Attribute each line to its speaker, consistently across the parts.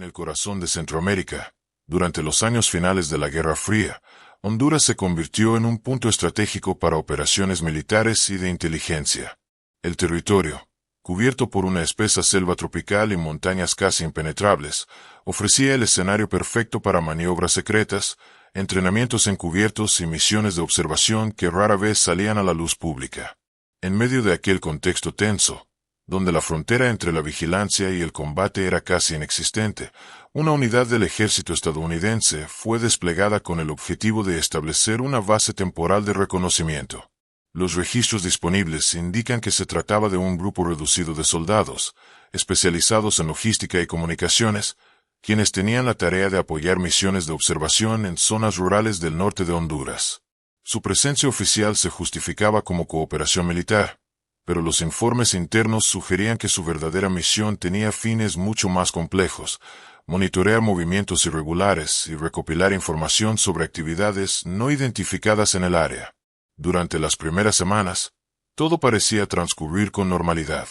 Speaker 1: En el corazón de Centroamérica, durante los años finales de la Guerra Fría, Honduras se convirtió en un punto estratégico para operaciones militares y de inteligencia. El territorio, cubierto por una espesa selva tropical y montañas casi impenetrables, ofrecía el escenario perfecto para maniobras secretas, entrenamientos encubiertos y misiones de observación que rara vez salían a la luz pública. En medio de aquel contexto tenso, donde la frontera entre la vigilancia y el combate era casi inexistente, una unidad del ejército estadounidense fue desplegada con el objetivo de establecer una base temporal de reconocimiento. Los registros disponibles indican que se trataba de un grupo reducido de soldados, especializados en logística y comunicaciones, quienes tenían la tarea de apoyar misiones de observación en zonas rurales del norte de Honduras. Su presencia oficial se justificaba como cooperación militar, pero los informes internos sugerían que su verdadera misión tenía fines mucho más complejos: monitorear movimientos irregulares y recopilar información sobre actividades no identificadas en el área. Durante las primeras semanas, todo parecía transcurrir con normalidad.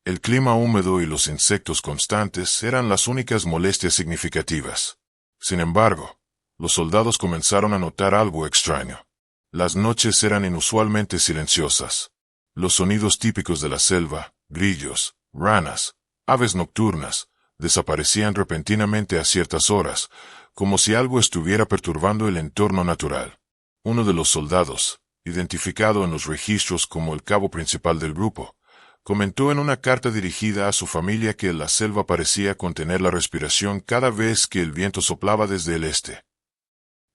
Speaker 1: El clima húmedo y los insectos constantes eran las únicas molestias significativas. Sin embargo, los soldados comenzaron a notar algo extraño. Las noches eran inusualmente silenciosas. Los sonidos típicos de la selva, grillos, ranas, aves nocturnas, desaparecían repentinamente a ciertas horas, como si algo estuviera perturbando el entorno natural. Uno de los soldados, identificado en los registros como el cabo principal del grupo, comentó en una carta dirigida a su familia que la selva parecía contener la respiración cada vez que el viento soplaba desde el este.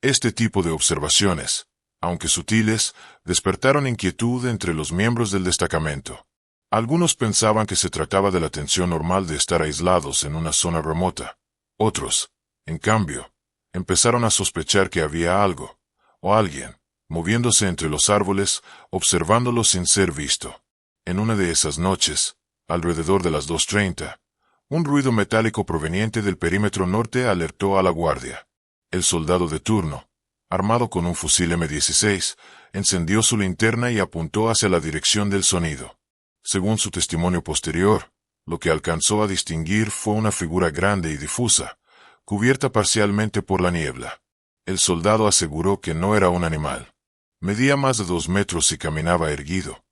Speaker 1: Este tipo de observaciones, aunque sutiles, despertaron inquietud entre los miembros del destacamento. Algunos pensaban que se trataba de la tensión normal de estar aislados en una zona remota. Otros, en cambio, empezaron a sospechar que había algo, o alguien, moviéndose entre los árboles, observándolos sin ser visto. En una de esas noches, alrededor de las 2:30, un ruido metálico proveniente del perímetro norte alertó a la guardia. El soldado de turno, armado con un fusil M16, encendió su linterna y apuntó hacia la dirección del sonido. Según su testimonio posterior, lo que alcanzó a distinguir fue una figura grande y difusa, cubierta parcialmente por la niebla. El soldado aseguró que no era un animal. Medía más de 2 metros y caminaba erguido,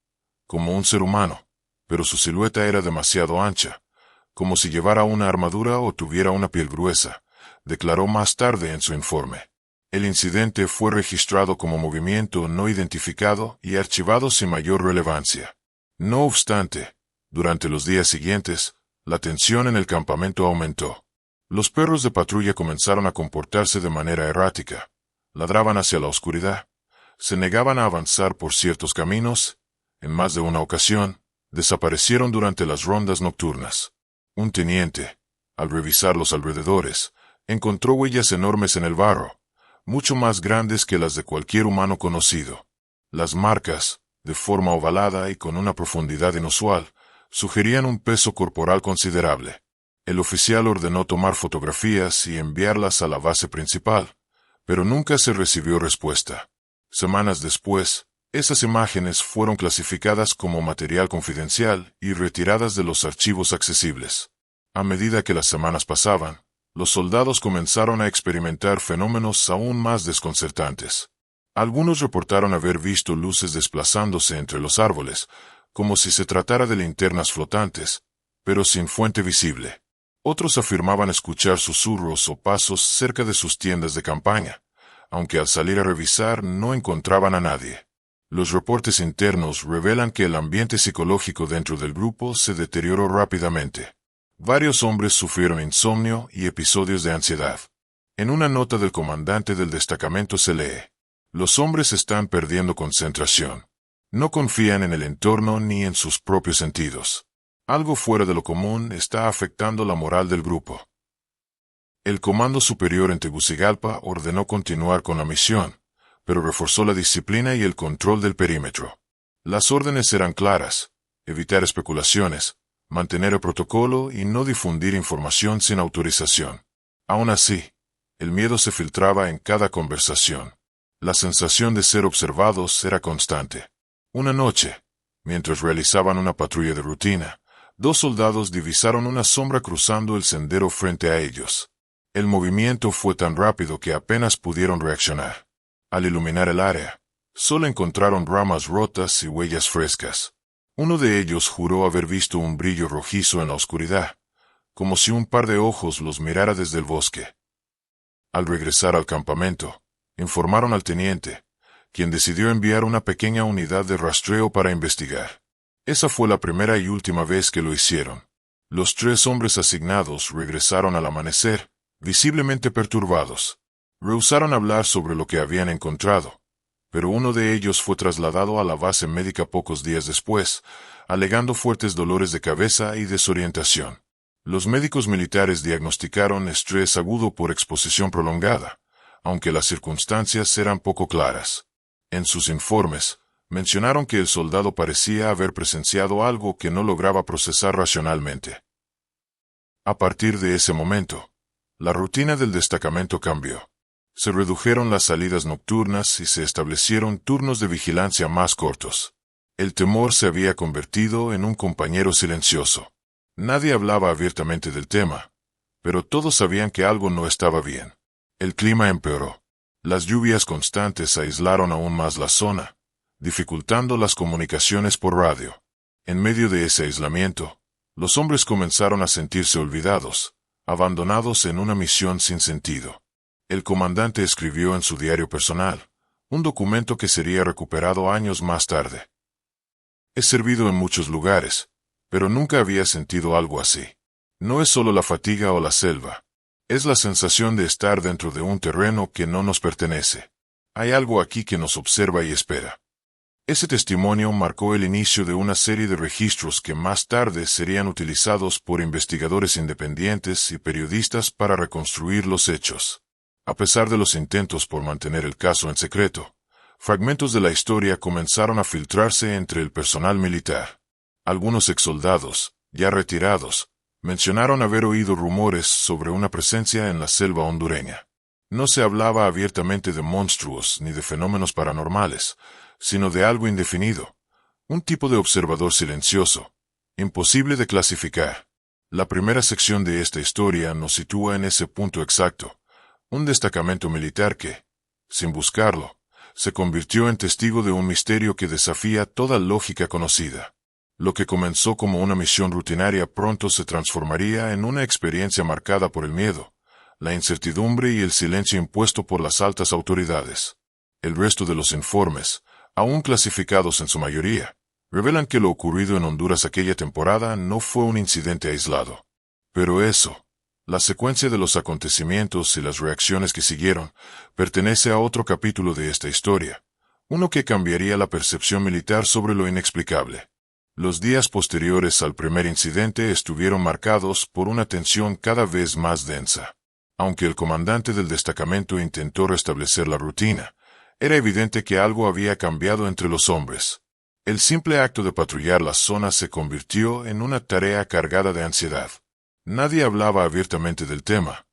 Speaker 1: como un ser humano, pero su silueta era demasiado ancha, como si llevara una armadura o tuviera una piel gruesa, declaró más tarde en su informe. El incidente fue registrado como movimiento no identificado y archivado sin mayor relevancia. No obstante, durante los días siguientes, la tensión en el campamento aumentó. Los perros de patrulla comenzaron a comportarse de manera errática, ladraban hacia la oscuridad, se negaban a avanzar por ciertos caminos. En más de una ocasión, desaparecieron durante las rondas nocturnas. Un teniente, al revisar los alrededores, encontró huellas enormes en el barro, mucho más grandes que las de cualquier humano conocido. Las marcas, de forma ovalada y con una profundidad inusual, sugerían un peso corporal considerable. El oficial ordenó tomar fotografías y enviarlas a la base principal, pero nunca se recibió respuesta. Semanas después, esas imágenes fueron clasificadas como material confidencial y retiradas de los archivos accesibles. A medida que las semanas pasaban, los soldados comenzaron a experimentar fenómenos aún más desconcertantes. Algunos reportaron haber visto luces desplazándose entre los árboles, como si se tratara de linternas flotantes, pero sin fuente visible. Otros afirmaban escuchar susurros o pasos cerca de sus tiendas de campaña, aunque al salir a revisar no encontraban a nadie. Los reportes internos revelan que el ambiente psicológico dentro del grupo se deterioró rápidamente. Varios hombres sufrieron insomnio y episodios de ansiedad. En una nota del comandante del destacamento se lee: los hombres están perdiendo concentración. No confían en el entorno ni en sus propios sentidos. Algo fuera de lo común está afectando la moral del grupo. El comando superior en Tegucigalpa ordenó continuar con la misión, pero reforzó la disciplina y el control del perímetro. Las órdenes eran claras: evitar especulaciones, mantener el protocolo y no difundir información sin autorización. Aún así, el miedo se filtraba en cada conversación. La sensación de ser observados era constante. Una noche, mientras realizaban una patrulla de rutina, Dos soldados divisaron una sombra cruzando el sendero frente a ellos. El movimiento fue tan rápido que apenas pudieron reaccionar. Al iluminar el área, solo encontraron ramas rotas y huellas frescas. Uno de ellos juró haber visto un brillo rojizo en la oscuridad, como si un par de ojos los mirara desde el bosque. Al regresar al campamento, informaron al teniente, quien decidió enviar una pequeña unidad de rastreo para investigar. Esa fue la primera y última vez que lo hicieron. Los 3 hombres asignados regresaron al amanecer, visiblemente perturbados. Rehusaron hablar sobre lo que habían encontrado, pero uno de ellos fue trasladado a la base médica pocos días después, alegando fuertes dolores de cabeza y desorientación. Los médicos militares diagnosticaron estrés agudo por exposición prolongada, aunque las circunstancias eran poco claras. En sus informes, mencionaron que el soldado parecía haber presenciado algo que no lograba procesar racionalmente. A partir de ese momento, la rutina del destacamento cambió. Se redujeron las salidas nocturnas y se establecieron turnos de vigilancia más cortos. El temor se había convertido en un compañero silencioso. Nadie hablaba abiertamente del tema, pero todos sabían que algo no estaba bien. El clima empeoró. Las lluvias constantes aislaron aún más la zona, dificultando las comunicaciones por radio. En medio de ese aislamiento, los hombres comenzaron a sentirse olvidados, abandonados en una misión sin sentido. El comandante escribió en su diario personal, un documento que sería recuperado años más tarde. He servido en muchos lugares, pero nunca había sentido algo así. No es solo la fatiga o la selva, es la sensación de estar dentro de un terreno que no nos pertenece. Hay algo aquí que nos observa y espera. Ese testimonio marcó el inicio de una serie de registros que más tarde serían utilizados por investigadores independientes y periodistas para reconstruir los hechos. A pesar de los intentos por mantener el caso en secreto, fragmentos de la historia comenzaron a filtrarse entre el personal militar. Algunos exsoldados, ya retirados, mencionaron haber oído rumores sobre una presencia en la selva hondureña. No se hablaba abiertamente de monstruos ni de fenómenos paranormales, sino de algo indefinido, un tipo de observador silencioso, imposible de clasificar. La primera sección de esta historia nos sitúa en ese punto exacto, un destacamento militar que, sin buscarlo, se convirtió en testigo de un misterio que desafía toda lógica conocida. Lo que comenzó como una misión rutinaria pronto se transformaría en una experiencia marcada por el miedo, la incertidumbre y el silencio impuesto por las altas autoridades. El resto de los informes, aún clasificados en su mayoría, revelan que lo ocurrido en Honduras aquella temporada no fue un incidente aislado. Pero eso, la secuencia de los acontecimientos y las reacciones que siguieron, pertenece a otro capítulo de esta historia, uno que cambiaría la percepción militar sobre lo inexplicable. Los días posteriores al primer incidente estuvieron marcados por una tensión cada vez más densa. Aunque el comandante del destacamento intentó restablecer la rutina, era evidente que algo había cambiado entre los hombres. El simple acto de patrullar la zona se convirtió en una tarea cargada de ansiedad. Nadie hablaba abiertamente del tema,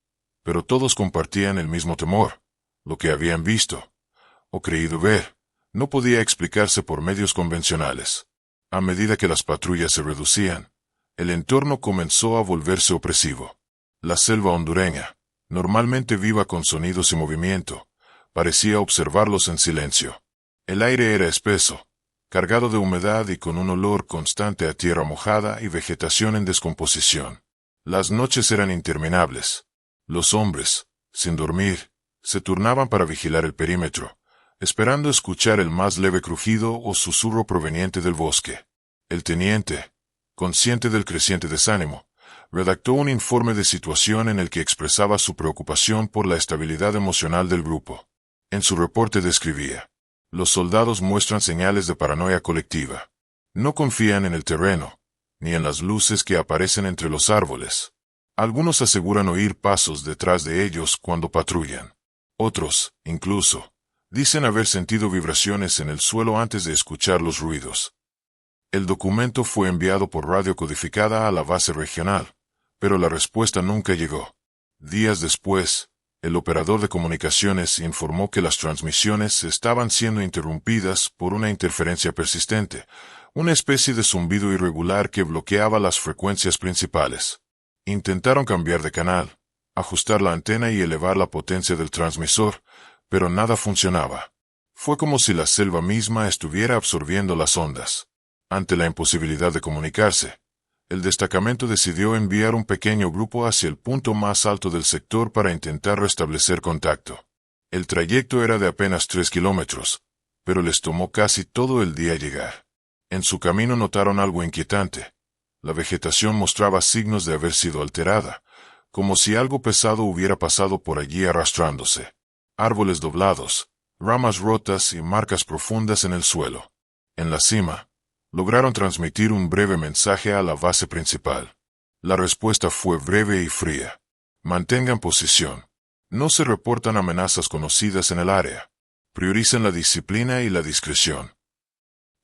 Speaker 1: pero todos compartían el mismo temor. Lo que habían visto, o creído ver, no podía explicarse por medios convencionales. A medida que las patrullas se reducían, el entorno comenzó a volverse opresivo. La selva hondureña, normalmente viva con sonidos y movimiento, parecía observarlos en silencio. El aire era espeso, cargado de humedad y con un olor constante a tierra mojada y vegetación en descomposición. Las noches eran interminables. Los hombres, sin dormir, se turnaban para vigilar el perímetro, esperando escuchar el más leve crujido o susurro proveniente del bosque. El teniente, consciente del creciente desánimo, redactó un informe de situación en el que expresaba su preocupación por la estabilidad emocional del grupo. En su reporte describía: los soldados muestran señales de paranoia colectiva. No confían en el terreno, ni en las luces que aparecen entre los árboles. Algunos aseguran oír pasos detrás de ellos cuando patrullan. Otros, incluso, dicen haber sentido vibraciones en el suelo antes de escuchar los ruidos. El documento fue enviado por radio codificada a la base regional, pero la respuesta nunca llegó. Días después, el operador de comunicaciones informó que las transmisiones estaban siendo interrumpidas por una interferencia persistente, una especie de zumbido irregular que bloqueaba las frecuencias principales. Intentaron cambiar de canal, ajustar la antena y elevar la potencia del transmisor, pero nada funcionaba. Fue como si la selva misma estuviera absorbiendo las ondas. Ante la imposibilidad de comunicarse, el destacamento decidió enviar un pequeño grupo hacia el punto más alto del sector para intentar restablecer contacto. El trayecto era de apenas 3 kilómetros, pero les tomó casi todo el día llegar. En su camino notaron algo inquietante. La vegetación mostraba signos de haber sido alterada, como si algo pesado hubiera pasado por allí arrastrándose. Árboles doblados, ramas rotas y marcas profundas en el suelo. En la cima, lograron transmitir un breve mensaje a la base principal. La respuesta fue breve y fría. Mantengan posición. No se reportan amenazas conocidas en el área. Prioricen la disciplina y la discreción.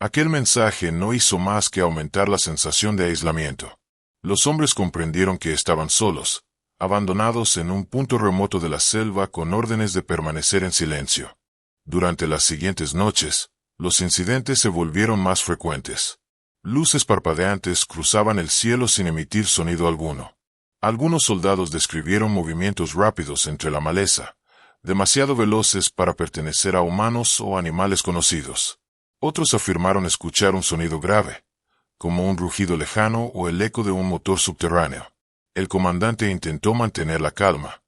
Speaker 1: Aquel mensaje no hizo más que aumentar la sensación de aislamiento. Los hombres comprendieron que estaban solos, abandonados en un punto remoto de la selva con órdenes de permanecer en silencio. Durante las siguientes noches, los incidentes se volvieron más frecuentes. Luces parpadeantes cruzaban el cielo sin emitir sonido alguno. Algunos soldados describieron movimientos rápidos entre la maleza, demasiado veloces para pertenecer a humanos o animales conocidos. Otros afirmaron escuchar un sonido grave, como un rugido lejano o el eco de un motor subterráneo. El comandante intentó mantener la calma,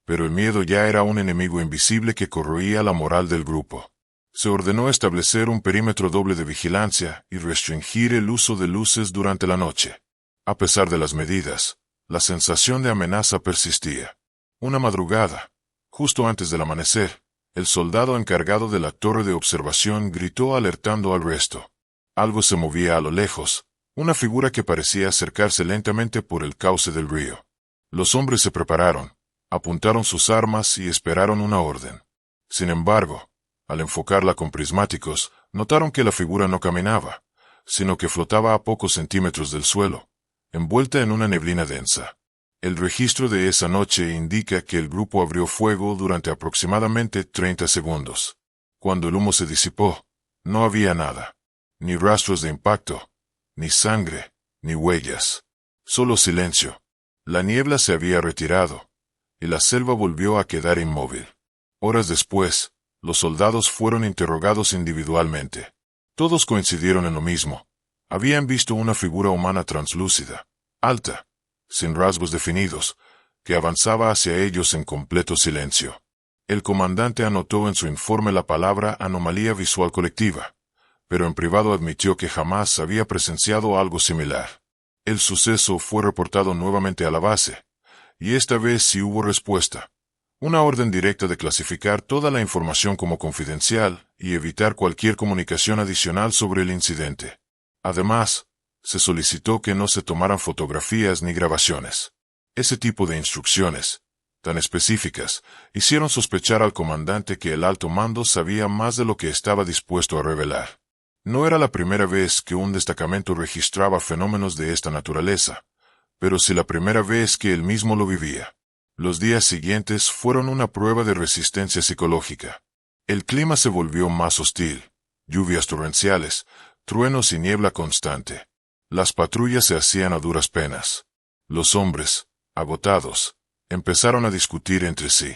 Speaker 1: pero el miedo ya era un enemigo invisible que corroía la moral del grupo. Se ordenó establecer un perímetro doble de vigilancia y restringir el uso de luces durante la noche. A pesar de las medidas, la sensación de amenaza persistía. Una madrugada, justo antes del amanecer, el soldado encargado de la torre de observación gritó alertando al resto. Algo se movía a lo lejos, una figura que parecía acercarse lentamente por el cauce del río. Los hombres se prepararon, apuntaron sus armas y esperaron una orden. Sin embargo, al enfocarla con prismáticos, notaron que la figura no caminaba, sino que flotaba a pocos centímetros del suelo, envuelta en una neblina densa. El registro de esa noche indica que el grupo abrió fuego durante aproximadamente 30 segundos. Cuando el humo se disipó, no había nada. Ni rastros de impacto, ni sangre, ni huellas. Solo silencio. La niebla se había retirado, y la selva volvió a quedar inmóvil. Horas después, los soldados fueron interrogados individualmente. Todos coincidieron en lo mismo. Habían visto una figura humana translúcida, alta, sin rasgos definidos, que avanzaba hacia ellos en completo silencio. El comandante anotó en su informe la palabra anomalía visual colectiva, pero en privado admitió que jamás había presenciado algo similar. El suceso fue reportado nuevamente a la base, y esta vez sí hubo respuesta. Una orden directa de clasificar toda la información como confidencial y evitar cualquier comunicación adicional sobre el incidente. Además, se solicitó que no se tomaran fotografías ni grabaciones. Ese tipo de instrucciones, tan específicas, hicieron sospechar al comandante que el alto mando sabía más de lo que estaba dispuesto a revelar. No era la primera vez que un destacamento registraba fenómenos de esta naturaleza, pero sí la primera vez que él mismo lo vivía. Los días siguientes fueron una prueba de resistencia psicológica. El clima se volvió más hostil, lluvias torrenciales, truenos y niebla constante. Las patrullas se hacían a duras penas. Los hombres, agotados, empezaron a discutir entre sí.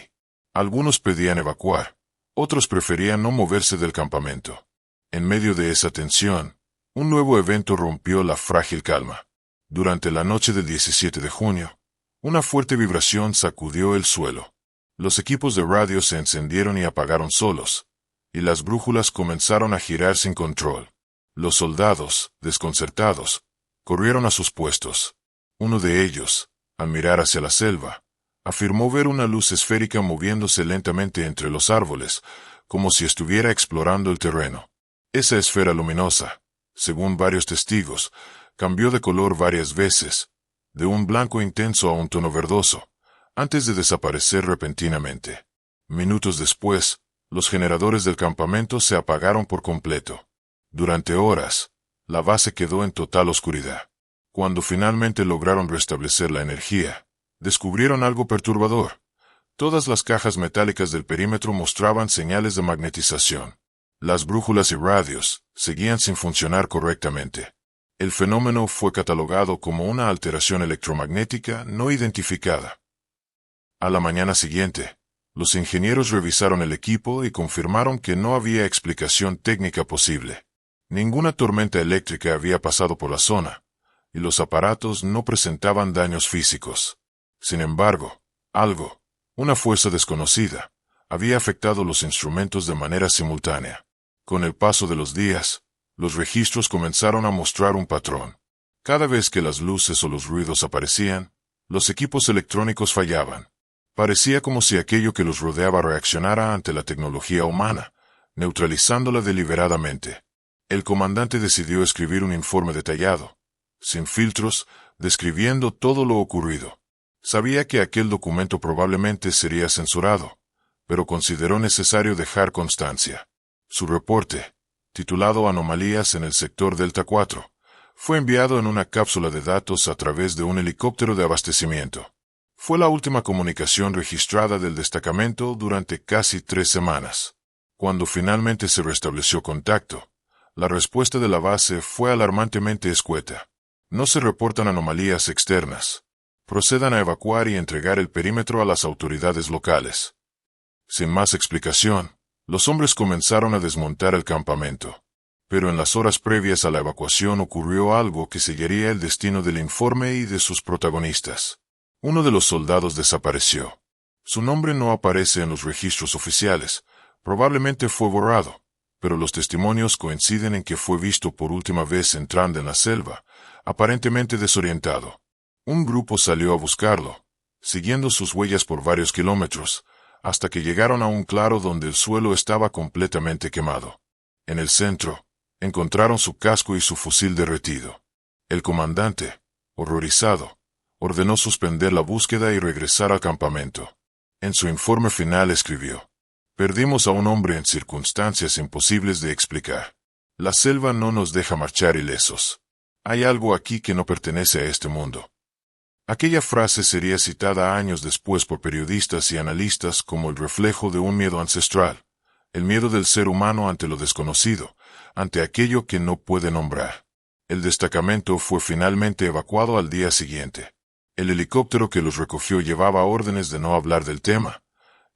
Speaker 1: Algunos pedían evacuar, otros preferían no moverse del campamento. En medio de esa tensión, un nuevo evento rompió la frágil calma. Durante la noche del 17 de junio, una fuerte vibración sacudió el suelo. Los equipos de radio se encendieron y apagaron solos, y las brújulas comenzaron a girar sin control. Los soldados, desconcertados, corrieron a sus puestos. Uno de ellos, al mirar hacia la selva, afirmó ver una luz esférica moviéndose lentamente entre los árboles, como si estuviera explorando el terreno. Esa esfera luminosa, según varios testigos, cambió de color varias veces, de un blanco intenso a un tono verdoso, antes de desaparecer repentinamente. Minutos después, los generadores del campamento se apagaron por completo. Durante horas, la base quedó en total oscuridad. Cuando finalmente lograron restablecer la energía, descubrieron algo perturbador. Todas las cajas metálicas del perímetro mostraban señales de magnetización. Las brújulas y radios seguían sin funcionar correctamente. El fenómeno fue catalogado como una alteración electromagnética no identificada. A la mañana siguiente, los ingenieros revisaron el equipo y confirmaron que no había explicación técnica posible. Ninguna tormenta eléctrica había pasado por la zona, y los aparatos no presentaban daños físicos. Sin embargo, una fuerza desconocida, había afectado los instrumentos de manera simultánea. Con el paso de los días, los registros comenzaron a mostrar un patrón. Cada vez que las luces o los ruidos aparecían, los equipos electrónicos fallaban. Parecía como si aquello que los rodeaba reaccionara ante la tecnología humana, neutralizándola deliberadamente. El comandante decidió escribir un informe detallado, sin filtros, describiendo todo lo ocurrido. Sabía que aquel documento probablemente sería censurado, pero consideró necesario dejar constancia. Su reporte, titulado Anomalías en el sector Delta 4, fue enviado en una cápsula de datos a través de un helicóptero de abastecimiento. Fue la última comunicación registrada del destacamento durante casi 3 semanas. Cuando finalmente se restableció contacto, la respuesta de la base fue alarmantemente escueta. No se reportan anomalías externas. Procedan a evacuar y entregar el perímetro a las autoridades locales. Sin más explicación, los hombres comenzaron a desmontar el campamento. Pero en las horas previas a la evacuación ocurrió algo que sellaría el destino del informe y de sus protagonistas. Uno de los soldados desapareció. Su nombre no aparece en los registros oficiales. Probablemente fue borrado, pero los testimonios coinciden en que fue visto por última vez entrando en la selva, aparentemente desorientado. Un grupo salió a buscarlo, siguiendo sus huellas por varios kilómetros, hasta que llegaron a un claro donde el suelo estaba completamente quemado. En el centro, encontraron su casco y su fusil derretido. El comandante, horrorizado, ordenó suspender la búsqueda y regresar al campamento. En su informe final escribió: «Perdimos a un hombre en circunstancias imposibles de explicar. La selva no nos deja marchar ilesos. Hay algo aquí que no pertenece a este mundo». Aquella frase sería citada años después por periodistas y analistas como el reflejo de un miedo ancestral, el miedo del ser humano ante lo desconocido, ante aquello que no puede nombrar. El destacamento fue finalmente evacuado al día siguiente. El helicóptero que los recogió llevaba órdenes de no hablar del tema,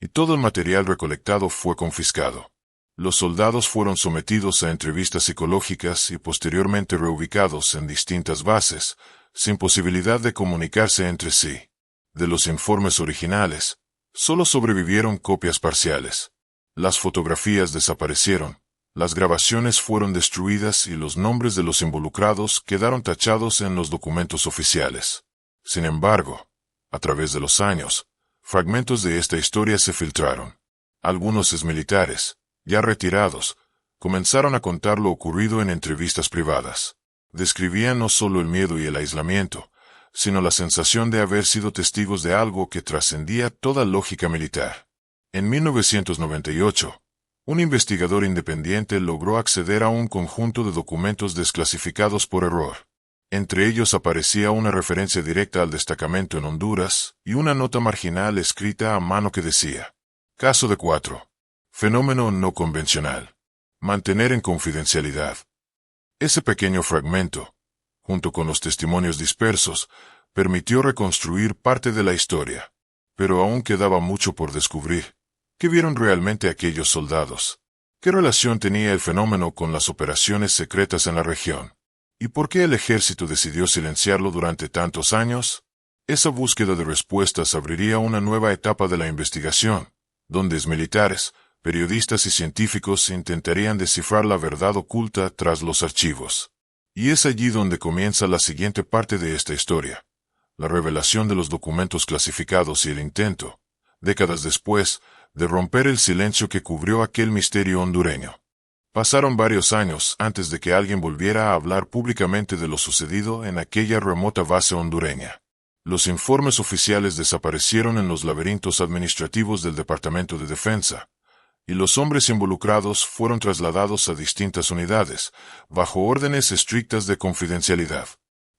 Speaker 1: y todo el material recolectado fue confiscado. Los soldados fueron sometidos a entrevistas psicológicas y posteriormente reubicados en distintas bases, sin posibilidad de comunicarse entre sí. De los informes originales, solo sobrevivieron copias parciales. Las fotografías desaparecieron, las grabaciones fueron destruidas y los nombres de los involucrados quedaron tachados en los documentos oficiales. Sin embargo, a través de los años, fragmentos de esta historia se filtraron. Algunos exmilitares, ya retirados, comenzaron a contar lo ocurrido en entrevistas privadas. Describían no solo el miedo y el aislamiento, sino la sensación de haber sido testigos de algo que trascendía toda lógica militar. En 1998, un investigador independiente logró acceder a un conjunto de documentos desclasificados por error. Entre ellos aparecía una referencia directa al destacamento en Honduras y una nota marginal escrita a mano que decía: Caso de 4. Fenómeno no convencional. Mantener en confidencialidad. Ese pequeño fragmento, junto con los testimonios dispersos, permitió reconstruir parte de la historia. Pero aún quedaba mucho por descubrir. ¿Qué vieron realmente aquellos soldados? ¿Qué relación tenía el fenómeno con las operaciones secretas en la región? ¿Y por qué el ejército decidió silenciarlo durante tantos años? Esa búsqueda de respuestas abriría una nueva etapa de la investigación, donde militares, periodistas y científicos intentarían descifrar la verdad oculta tras los archivos. Y es allí donde comienza la siguiente parte de esta historia: la revelación de los documentos clasificados y el intento, décadas después, de romper el silencio que cubrió aquel misterio hondureño. Pasaron varios años antes de que alguien volviera a hablar públicamente de lo sucedido en aquella remota base hondureña. Los informes oficiales desaparecieron en los laberintos administrativos del Departamento de Defensa, y los hombres involucrados fueron trasladados a distintas unidades, bajo órdenes estrictas de confidencialidad.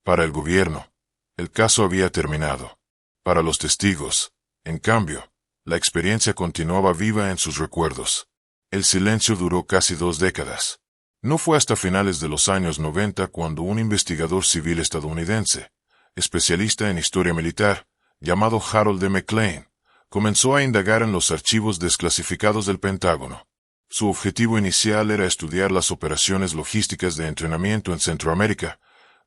Speaker 1: Para el gobierno, el caso había terminado. Para los testigos, en cambio, la experiencia continuaba viva en sus recuerdos. El silencio duró casi 2 décadas. No fue hasta finales de los años 90 cuando un investigador civil estadounidense, especialista en historia militar, llamado Harold M. Klein, comenzó a indagar en los archivos desclasificados del Pentágono. Su objetivo inicial era estudiar las operaciones logísticas de entrenamiento en Centroamérica,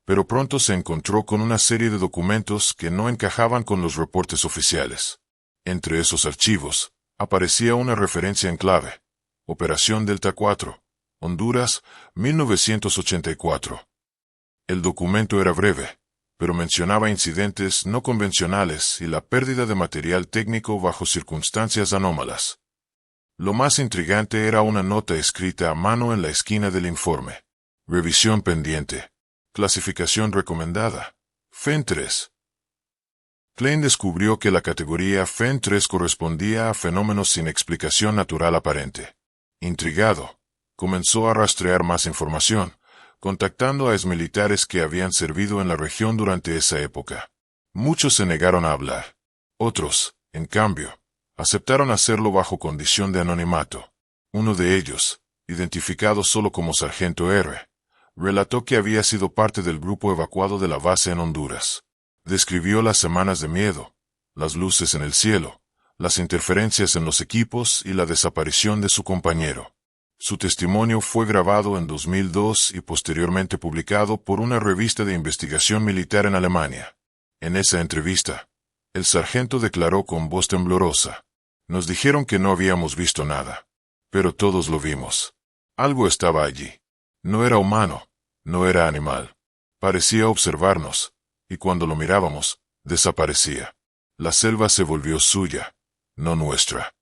Speaker 1: pero pronto se encontró con una serie de documentos que no encajaban con los reportes oficiales. Entre esos archivos, aparecía una referencia en clave: Operación Delta 4, Honduras, 1984. El documento era breve, pero mencionaba incidentes no convencionales y la pérdida de material técnico bajo circunstancias anómalas. Lo más intrigante era una nota escrita a mano en la esquina del informe: Revisión pendiente. Clasificación recomendada: FEN 3. Klein descubrió que la categoría FEN 3 correspondía a fenómenos sin explicación natural aparente. Intrigado, comenzó a rastrear más información, contactando a exmilitares que habían servido en la región durante esa época. Muchos se negaron a hablar. Otros, en cambio, aceptaron hacerlo bajo condición de anonimato. Uno de ellos, identificado solo como Sargento R., relató que había sido parte del grupo evacuado de la base en Honduras. Describió las semanas de miedo, las luces en el cielo, las interferencias en los equipos y la desaparición de su compañero. Su testimonio fue grabado en 2002 y posteriormente publicado por una revista de investigación militar en Alemania. En esa entrevista, el sargento declaró con voz temblorosa: Nos dijeron que no habíamos visto nada, pero todos lo vimos. Algo estaba allí. No era humano, no era animal. Parecía observarnos, y cuando lo mirábamos, desaparecía. La selva se volvió suya, no nuestra.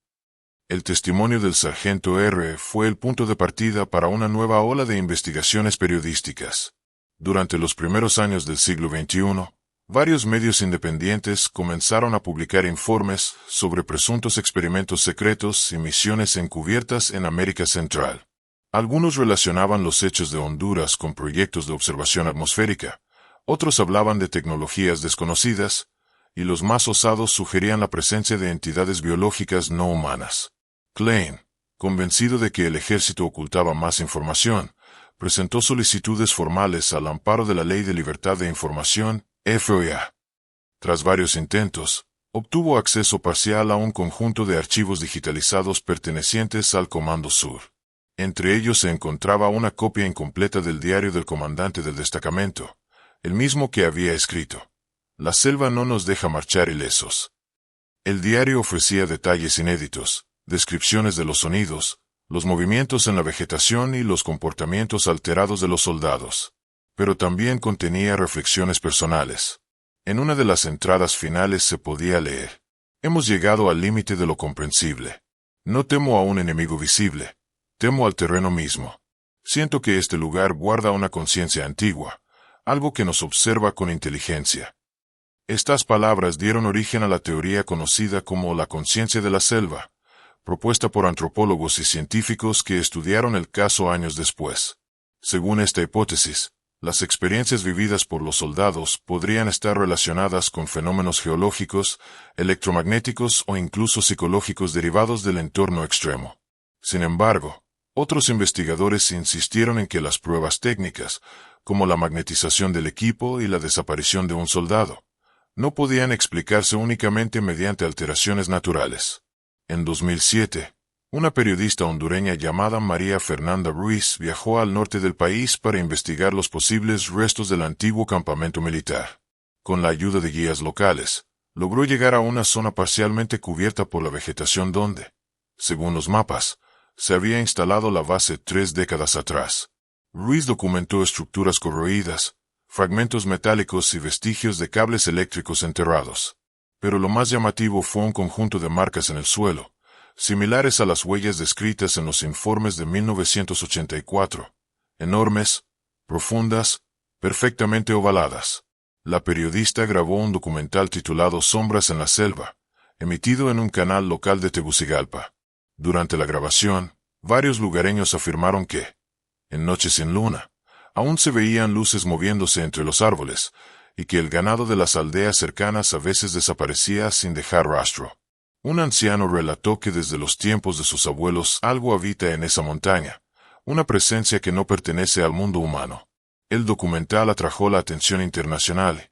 Speaker 1: El testimonio del sargento R. fue el punto de partida para una nueva ola de investigaciones periodísticas. Durante los primeros años del siglo XXI, varios medios independientes comenzaron a publicar informes sobre presuntos experimentos secretos y misiones encubiertas en América Central. Algunos relacionaban los hechos de Honduras con proyectos de observación atmosférica, otros hablaban de tecnologías desconocidas, y los más osados sugerían la presencia de entidades biológicas no humanas. Klein, convencido de que el ejército ocultaba más información, presentó solicitudes formales al amparo de la Ley de Libertad de Información, FOIA. Tras varios intentos, obtuvo acceso parcial a un conjunto de archivos digitalizados pertenecientes al Comando Sur. Entre ellos se encontraba una copia incompleta del diario del comandante del destacamento, el mismo que había escrito: La selva no nos deja marchar ilesos. El diario ofrecía detalles inéditos, descripciones de los sonidos, los movimientos en la vegetación y los comportamientos alterados de los soldados. Pero también contenía reflexiones personales. En una de las entradas finales se podía leer: Hemos llegado al límite de lo comprensible. No temo a un enemigo visible. Temo al terreno mismo. Siento que este lugar guarda una conciencia antigua, algo que nos observa con inteligencia. Estas palabras dieron origen a la teoría conocida como la conciencia de la selva, propuesta por antropólogos y científicos que estudiaron el caso años después. Según esta hipótesis, las experiencias vividas por los soldados podrían estar relacionadas con fenómenos geológicos, electromagnéticos o incluso psicológicos derivados del entorno extremo. Sin embargo, otros investigadores insistieron en que las pruebas técnicas, como la magnetización del equipo y la desaparición de un soldado, no podían explicarse únicamente mediante alteraciones naturales. En 2007, una periodista hondureña llamada María Fernanda Ruiz viajó al norte del país para investigar los posibles restos del antiguo campamento militar. Con la ayuda de guías locales, logró llegar a una zona parcialmente cubierta por la vegetación donde, según los mapas, se había instalado la base 3 décadas atrás. Ruiz documentó estructuras corroídas, fragmentos metálicos y vestigios de cables eléctricos enterrados. Pero lo más llamativo fue un conjunto de marcas en el suelo, similares a las huellas descritas en los informes de 1984, enormes, profundas, perfectamente ovaladas. La periodista grabó un documental titulado Sombras en la Selva, emitido en un canal local de Tegucigalpa. Durante la grabación, varios lugareños afirmaron que, en noches sin luna, aún se veían luces moviéndose entre los árboles, y que el ganado de las aldeas cercanas a veces desaparecía sin dejar rastro. Un anciano relató que desde los tiempos de sus abuelos algo habita en esa montaña, una presencia que no pertenece al mundo humano. El documental atrajo la atención internacional.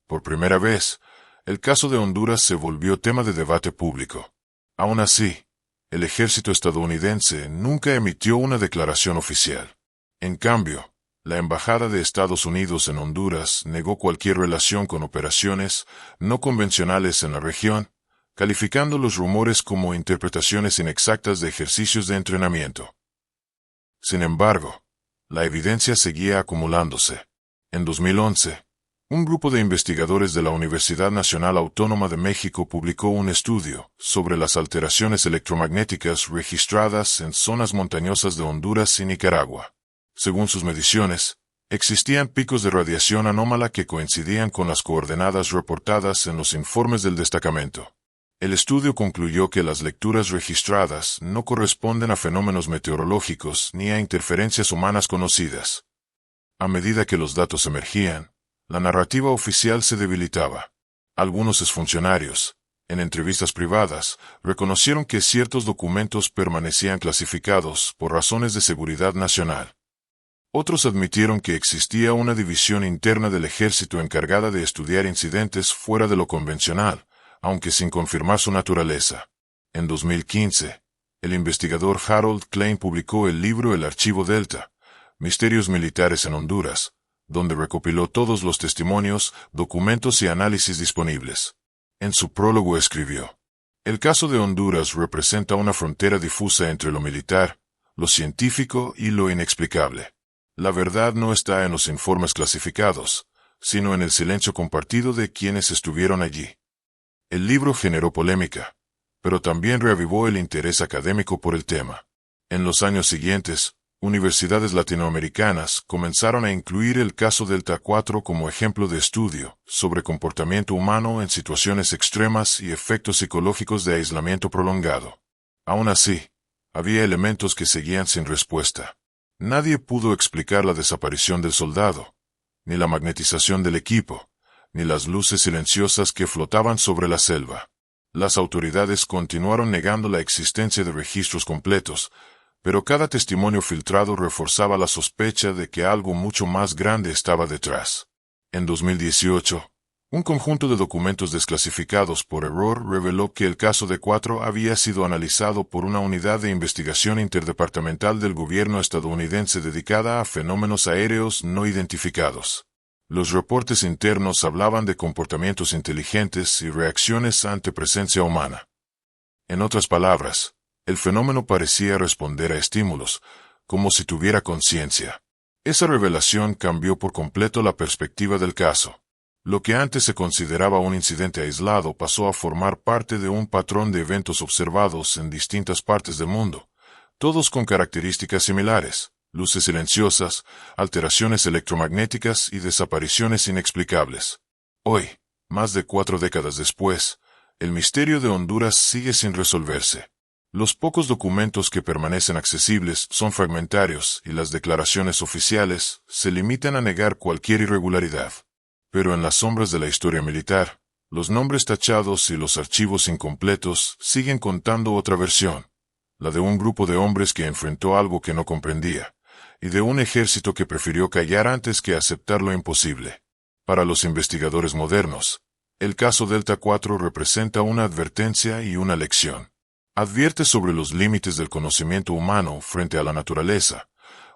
Speaker 1: Por primera vez, el caso de Honduras se volvió tema de debate público. Aún así, el ejército estadounidense nunca emitió una declaración oficial. En cambio, la Embajada de Estados Unidos en Honduras negó cualquier relación con operaciones no convencionales en la región, calificando los rumores como interpretaciones inexactas de ejercicios de entrenamiento. Sin embargo, la evidencia seguía acumulándose. En 2011, un grupo de investigadores de la Universidad Nacional Autónoma de México publicó un estudio sobre las alteraciones electromagnéticas registradas en zonas montañosas de Honduras y Nicaragua. Según sus mediciones, existían picos de radiación anómala que coincidían con las coordenadas reportadas en los informes del destacamento. El estudio concluyó que las lecturas registradas no corresponden a fenómenos meteorológicos ni a interferencias humanas conocidas. A medida que los datos emergían, la narrativa oficial se debilitaba. Algunos exfuncionarios, en entrevistas privadas, reconocieron que ciertos documentos permanecían clasificados por razones de seguridad nacional. Otros admitieron que existía una división interna del ejército encargada de estudiar incidentes fuera de lo convencional, aunque sin confirmar su naturaleza. En 2015, el investigador Harold Klein publicó el libro El Archivo Delta, Misterios Militares en Honduras, donde recopiló todos los testimonios, documentos y análisis disponibles. En su prólogo escribió: "El caso de Honduras representa una frontera difusa entre lo militar, lo científico y lo inexplicable. La verdad no está en los informes clasificados, sino en el silencio compartido de quienes estuvieron allí". El libro generó polémica, pero también reavivó el interés académico por el tema. En los años siguientes, universidades latinoamericanas comenzaron a incluir el caso Delta 4 como ejemplo de estudio sobre comportamiento humano en situaciones extremas y efectos psicológicos de aislamiento prolongado. Aún así, había elementos que seguían sin respuesta. Nadie pudo explicar la desaparición del soldado, ni la magnetización del equipo, ni las luces silenciosas que flotaban sobre la selva. Las autoridades continuaron negando la existencia de registros completos, pero cada testimonio filtrado reforzaba la sospecha de que algo mucho más grande estaba detrás. En 2018, un conjunto de documentos desclasificados por error reveló que el caso D4 había sido analizado por una unidad de investigación interdepartamental del gobierno estadounidense dedicada a fenómenos aéreos no identificados. Los reportes internos hablaban de comportamientos inteligentes y reacciones ante presencia humana. En otras palabras, el fenómeno parecía responder a estímulos, como si tuviera conciencia. Esa revelación cambió por completo la perspectiva del caso. Lo que antes se consideraba un incidente aislado pasó a formar parte de un patrón de eventos observados en distintas partes del mundo, todos con características similares: luces silenciosas, alteraciones electromagnéticas y desapariciones inexplicables. Hoy, más de 4 décadas después, el misterio de Honduras sigue sin resolverse. Los pocos documentos que permanecen accesibles son fragmentarios y las declaraciones oficiales se limitan a negar cualquier irregularidad. Pero en las sombras de la historia militar, los nombres tachados y los archivos incompletos siguen contando otra versión, la de un grupo de hombres que enfrentó algo que no comprendía, y de un ejército que prefirió callar antes que aceptar lo imposible. Para los investigadores modernos, el caso Delta 4 representa una advertencia y una lección. Advierte sobre los límites del conocimiento humano frente a la naturaleza,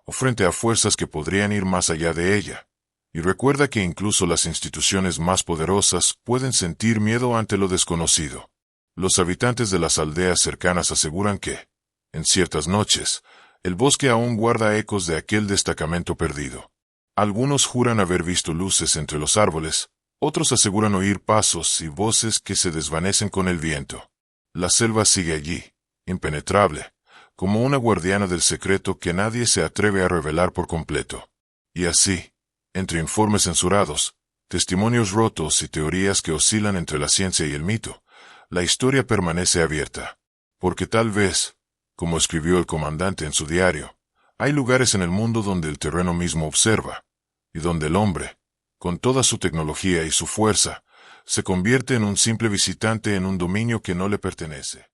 Speaker 1: o frente a fuerzas que podrían ir más allá de ella, y recuerda que incluso las instituciones más poderosas pueden sentir miedo ante lo desconocido. Los habitantes de las aldeas cercanas aseguran que, en ciertas noches, el bosque aún guarda ecos de aquel destacamento perdido. Algunos juran haber visto luces entre los árboles, otros aseguran oír pasos y voces que se desvanecen con el viento. La selva sigue allí, impenetrable, como una guardiana del secreto que nadie se atreve a revelar por completo. Y así, entre informes censurados, testimonios rotos y teorías que oscilan entre la ciencia y el mito, la historia permanece abierta. Porque tal vez, como escribió el comandante en su diario, hay lugares en el mundo donde el terreno mismo observa, y donde el hombre, con toda su tecnología y su fuerza, se convierte en un simple visitante en un dominio que no le pertenece.